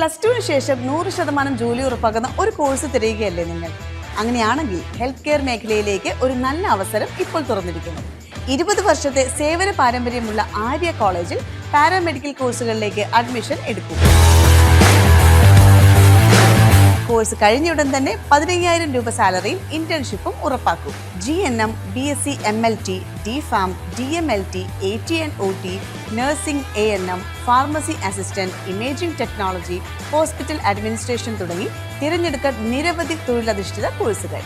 Plus ടുവിന് ശേഷം 100% ജോലി ഉറപ്പാക്കുന്ന ഒരു കോഴ്സ് തിരയുകയല്ലേ നിങ്ങൾ? അങ്ങനെയാണെങ്കിൽ ഹെൽത്ത് കെയർ മേഖലയിലേക്ക് ഒരു നല്ല അവസരം ഇപ്പോൾ തുറന്നിരിക്കുന്നു. 20 വർഷത്തെ സേവന പാരമ്പര്യമുള്ള ആര്യ കോളേജിൽ പാരാമെഡിക്കൽ കോഴ്സുകളിലേക്ക് അഡ്മിഷൻ എടുക്കും. കോഴ്സ് കഴിഞ്ഞയുടൻ തന്നെ 15,000 രൂപ സാലറിയും ഇന്റേൺഷിപ്പും ഉറപ്പാക്കും. GNM, BSc MLT, DPharm, DMLT, AT&OT, nursing, ANM, pharmacy assistant, imaging technology, hospital administration തുടങ്ങി തിരഞ്ഞെടുക്കാൻ നിരവധി തൊഴിലധിഷ്ഠിത കോഴ്സുകൾ.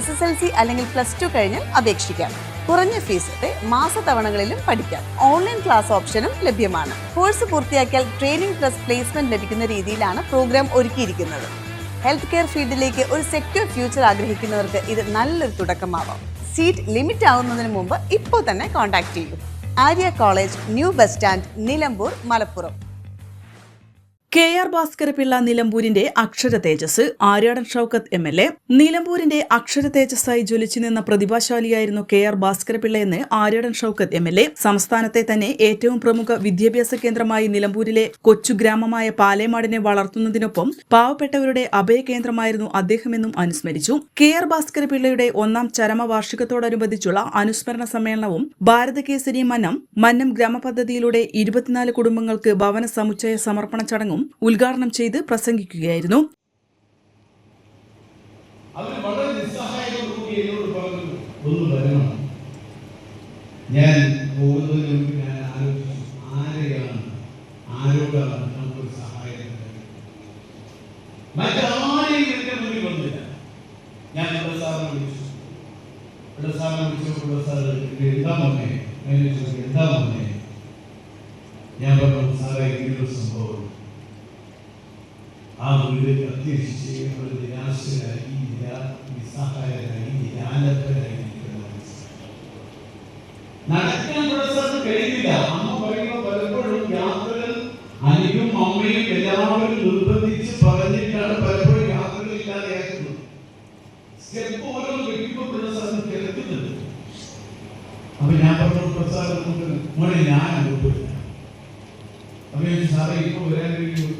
SSLC അല്ലെങ്കിൽ പ്ലസ് 2 കഴിഞ്ഞാൽ അപേക്ഷിക്കാം. കുറഞ്ഞ ഫീസോടെ മാസത്തവണകളിലും പഠിക്കാം. ഓൺലൈൻ ക്ലാസ് ഓപ്ഷനും ലഭ്യമാണ്. കോഴ്സ് പൂർത്തിയാക്കിയാൽ ട്രെയിനിങ് പ്ലസ് പ്ലേസ്മെന്റ് ലഭിക്കുന്ന രീതിയിലാണ് പ്രോഗ്രാം ഒരുക്കിയിരിക്കുന്നത്. ഹെൽത്ത് കെയർ ഫീൽഡിലേക്ക് ഒരു സെക്യൂർ ഫ്യൂച്ചർ ആഗ്രഹിക്കുന്നവർക്ക് ഇത് നല്ലൊരു തുടക്കമാവാം. സീറ്റ് ലിമിറ്റ് ആവുന്നതിന് മുമ്പ് ഇപ്പോൾ തന്നെ കോൺടാക്ട് ചെയ്യൂ. Arya college, new bus stand, Nilambur, Malappuram. KR Bhaskarapillai നിലമ്പൂരിന്റെ അക്ഷര തേജസ്. ആര്യാടൻ ഷൗക്കത്ത് MLA. നിലമ്പൂരിന്റെ അക്ഷര തേജസ്സായി ജ്വലിച്ചു നിന്ന പ്രതിഭാശാലിയായിരുന്നു KR ഭാസ്കരപിള്ളയെന്ന് ആര്യാടൻ ഷൗക്കത്ത് MLA. സംസ്ഥാനത്തെ തന്നെ ഏറ്റവും പ്രമുഖ വിദ്യാഭ്യാസ കേന്ദ്രമായി നിലമ്പൂരിലെ കൊച്ചു ഗ്രാമമായ പാലേമാടിനെ വളർത്തുന്നതിനൊപ്പം പാവപ്പെട്ടവരുടെ അഭയകേന്ദ്രമായിരുന്നു അദ്ദേഹമെന്നും അനുസ്മരിച്ചു. KR ഭാസ്കരപിള്ളയുടെ 1ാം ചരമവാർഷികത്തോടനുബന്ധിച്ചുള്ള അനുസ്മരണ സമ്മേളനവും ഭാരതകേസരി മന്നം ഗ്രാമപദ്ധതിയിലൂടെ 24 കുടുംബങ്ങൾക്ക് ഭവന സമുച്ചയ സമർപ്പണ ചടങ്ങും ഉദ്ഘാടനം ചെയ്ത് പ്രസംഗിക്കുകയായിരുന്നു. ഞാൻ പറഞ്ഞു, സാറേ ഇങ്ങനൊരു സംഭവം. ആ വീട് പ്രത്യേകിച്ച് ഒരു നിരാശരായി, നിസ്സഹായരായി, നിരാലംബരായി നടക്കാൻ സാറിന് കഴിയില്ല. അമ്മ പറയുമ്പോൾ പലപ്പോഴും യാത്രകൾ അനിയും അമ്മയും എല്ലാവരും നിർബന്ധിച്ച് പറഞ്ഞിട്ടാണ് പലപ്പോഴും യാത്രകൾ ഇല്ലാതെയാക്കുന്നത്. സ്റ്റെപ്പ് ഓരോന്ന് വെക്കുമ്പോൾ സാറിന് കിടക്കുന്നുണ്ട്. അപ്പൊ ഞാൻ പറഞ്ഞു, പ്രസാദം മോനെ ഞാൻ അനുഭവപ്പെടുന്നു. അപ്പൊ സാറേ ഇപ്പൊ വരാൻ കഴിയും,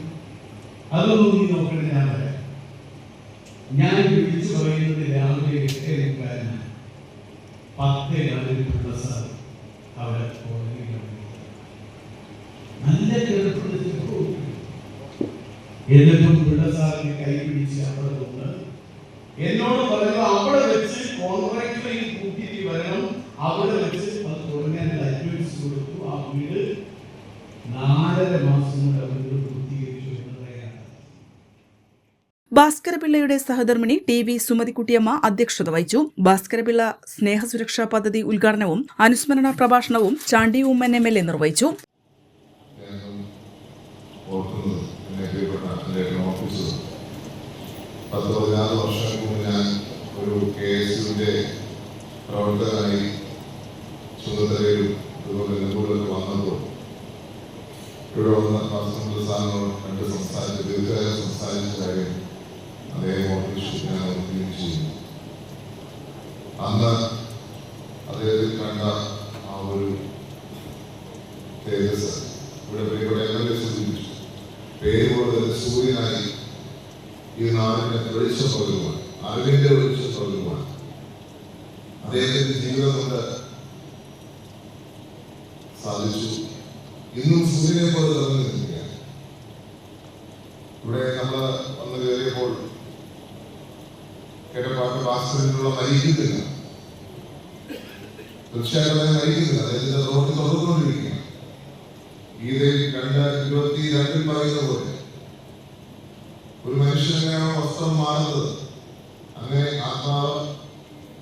അതൊന്നും നീ നോക്കണേ, ഞാൻ പറയാം. ഞാൻ വിളിച്ചു പറയുന്നത് രാവിലെ 8:45 10 സാർ അവിടെ നല്ല കിടപ്പ്. എന്നിട്ടും പിള്ള സാറിന് കൈ പിടിച്ച് അവിടെ നിന്ന് എന്നോട് പറയുന്നത് അവിടെ വെച്ച് കോൺട്രാക്ടറെയും കൂട്ടിയിട്ട് വരണം, അവിടെ വെച്ച് അത് തുടങ്ങാൻ അഡ്വൈസ് കൊടുത്തു. ആ വീട് 4.5 മാസം കൊണ്ട് അവർ പൂർത്തീകരിച്ചു എന്ന് പറയാം. ഭാസ്കരപിള്ളയുടെ സഹധർമ്മിണി TV സുമതിക്കുട്ടിയമ്മ അധ്യക്ഷത വഹിച്ചു. ഭാസ്കരപിള്ള സ്നേഹസുരക്ഷാ പദ്ധതി ഉദ്ഘാടനവും അനുസ്മരണ പ്രഭാഷണവും ചാണ്ടി ഉമ്മൻ MLA നിർവഹിച്ചു. പ്രവർത്തകനായി ചുമതലയിലും അതുപോലെ നിലമ്പൂരിലൊക്കെ വന്നപ്പോൾ ഇവിടെ വന്ന സാറിനോട് കണ്ട് സംസാരിച്ച് ദീർഘകാലം സംസാരിച്ച കാര്യം അദ്ദേഹം ഓഫീസിൽ ഞാൻ ഓർക്കുകയും ചെയ്യുന്നു. അന്ന് അദ്ദേഹത്തിൽ കണ്ട ആ ഒരു തേജസ് ഇവിടെ പ്രിയപ്പെട്ട MLA സൂചിപ്പിച്ചു. പേരുപോലെ സൂര്യനായി ഈ നാടിന്റെ വെളിച്ചം പകരുവാൻ, അറിവിന്റെ വെളിച്ചം പകരുവാൻ അദ്ദേഹത്തിന്റെ ജീവിതം കൊണ്ട് സാധിച്ചു. ഇന്നും സൂര്യനെ പോലെ തുറന്നു നിൽക്കുകയാണ്. ഇവിടെ നമ്മൾ വന്ന് കയറിയപ്പോൾ കേട്ടപ്പാട്ട് ഭാസ്കരനുള്ള മരിക്കുന്നില്ല, തീർച്ചയായിട്ടും അദ്ദേഹം മരിക്കുന്നില്ല. അദ്ദേഹത്തിന്റെ റോഡ് തുറന്നുകൊണ്ടിരിക്കുകയാണ്. ഗീതയിൽ 2:22 പറയുന്ന പോലെ ഒരു മനുഷ്യനെങ്ങനെയാണോ വസ്ത്രം മാറുന്നത്, അങ്ങനെ ആത്മാവ്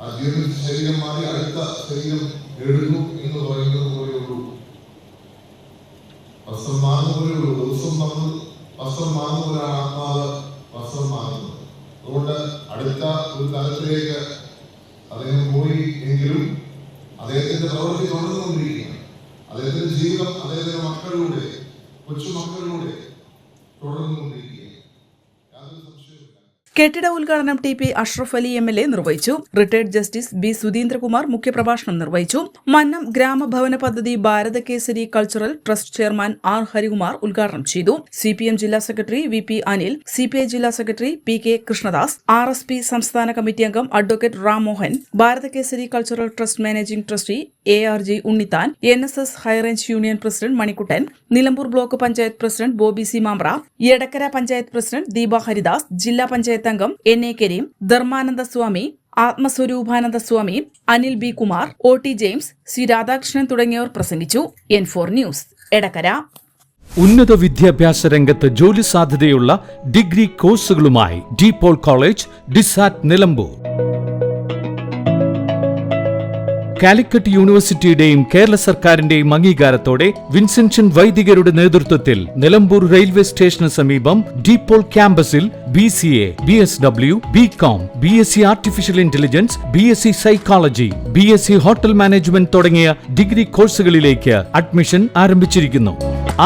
ആ ജീവിത ശരീരം മാറി അടുത്ത ശരീരം എടുക്കും എന്ന് പറയുന്നത് പോലെയുള്ളൂ. വസ്ത്രം മാറുന്ന പോലെയുള്ളൂ. ദിവസം നമ്മൾ വസ്ത്രം മാറുന്ന പോലെയാണ് ആത്മാവ് വസ്ത്രം മാറുന്നത്. അതുകൊണ്ട് അടുത്ത ഒരു തലത്തിലേക്ക് അദ്ദേഹം പോയി എങ്കിലും അദ്ദേഹത്തിന്റെ പ്രവൃത്തി തുടർന്നുകൊണ്ടിരിക്കുകയാണ്. അദ്ദേഹത്തിന്റെ ജീവിതം അദ്ദേഹത്തിന്റെ മക്കളിലൂടെ, കൊച്ചുമക്കളിലൂടെ തുടർന്നുകൊണ്ടിരിക്കുകയാണ്. യാതൊരു സംശയവുമില്ല. കെട്ടിട ഉദ്ഘാടനം T P Ashraf Ali MLA നിർവഹിച്ചു. റിട്ടയർഡ് ജസ്റ്റിസ് ബി സുധീന്ദ്രകുമാർ മുഖ്യപ്രഭാഷണം നിർവഹിച്ചു. മന്നം ഗ്രാമഭവന പദ്ധതി Bharathakesari cultural trust chairman R. Harikumar ഉദ്ഘാടനം ചെയ്തു. CPM ജില്ലാ സെക്രട്ടറി VP അനിൽ, CPI ജില്ലാ സെക്രട്ടറി PK കൃഷ്ണദാസ്, RSP സംസ്ഥാന കമ്മിറ്റി അംഗം advocate Ram Mohan, Bharathakesari cultural trust managing trustee ARG Unnithan, NSS high range union president Manikuttan, Nilambur block panchayat president Boby C Mampra, Edakkara panchayat president Deepa Haridas, ജില്ലാ പഞ്ചായത്ത് അംഗം NA Kareem, Dharmananda Swami, Athmaswaroopananda Swami, Anil B. Kumar, OT James, C. Radhakrishnan തുടങ്ങിയവർ പ്രസംഗിച്ചു. N4 news, Edakkara. ഉന്നത വിദ്യാഭ്യാസ രംഗത്ത് ജോലി സാധ്യതയുള്ള ഡിഗ്രി കോഴ്സുകളുമായി DPOL കോളേജ്, ഡിസാറ്റ് നിലമ്പൂർ. കാലിക്കറ്റ് യൂണിവേഴ്സിറ്റിയുടെയും കേരള സർക്കാരിന്റെയും അംഗീകാരത്തോടെ വിൻസെൻഷൻ വൈദികരുടെ നേതൃത്വത്തിൽ നിലമ്പൂർ റെയിൽവേ സ്റ്റേഷന് സമീപം DPOL ക്യാമ്പസിൽ BCA, BSW, BCom, BSc artificial intelligence, BSc psychology, BSc hotel management തുടങ്ങിയ ഡിഗ്രി കോഴ്സുകളിലേക്ക് അഡ്മിഷൻ ആരംഭിച്ചിരിക്കുന്നു.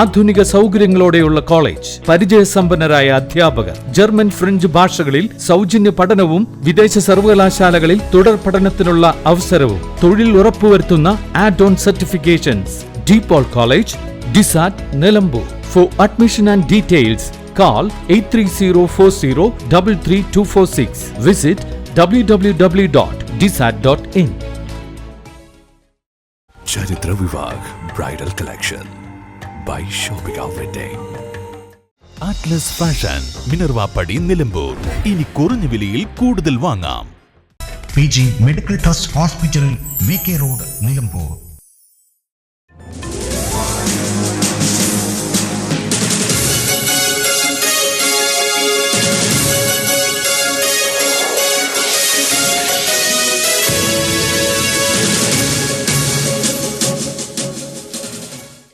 ആധുനിക സൗകര്യങ്ങളോടെയുള്ള കോളേജ്, പരിചയസമ്പന്നരായ അധ്യാപകർ, ജർമ്മൻ ഫ്രഞ്ച് ഭാഷകളിൽ സൗജന്യ പഠനവും വിദേശ സർവകലാശാലകളിൽ തുടർ പഠനത്തിനുള്ള അവസരവും തൊഴിൽ ഉറപ്പുവരുത്തുന്ന add on certifications. DPOL college, Disat Nilambur. For admission and details call 8304033246. Visit www.disat.in. ചരിത്ര Vivah bridal collection by Shobhika Wedding. Atlas fashion, Minervappadi, Nilambur. ഇനി കുറഞ്ഞ വിലയിൽ കൂടുതൽ വാങ്ങാം. PG medical trust hospital, VK road, Nilambur.